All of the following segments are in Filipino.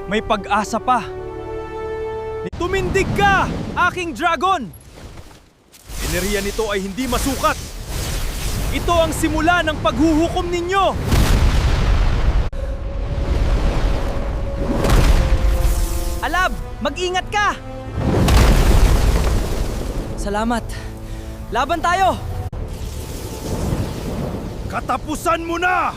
May pag-asa pa. Tumindig ka, aking dragon! Enerhiya nito ay hindi masukat. Ito ang simula ng paghuhukom ninyo! Alab, mag-ingat ka! Salamat. Laban tayo! Katapusan mo na!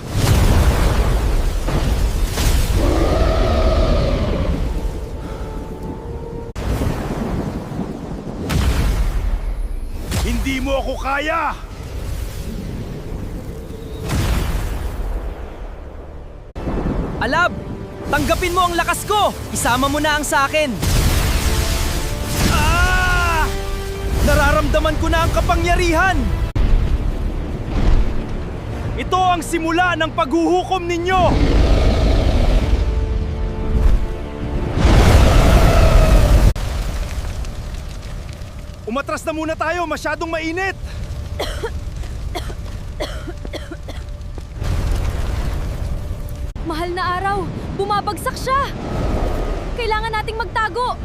Hindi mo ako kaya! Alab! Tanggapin mo ang lakas ko! Isama mo na ang sa akin! Ah! Nararamdaman ko na ang kapangyarihan! Ito ang simula ng paghuhukom ninyo! Umatras na muna tayo! Masyadong mainit! Mahal na araw! Bumabagsak siya! Kailangan nating magtago!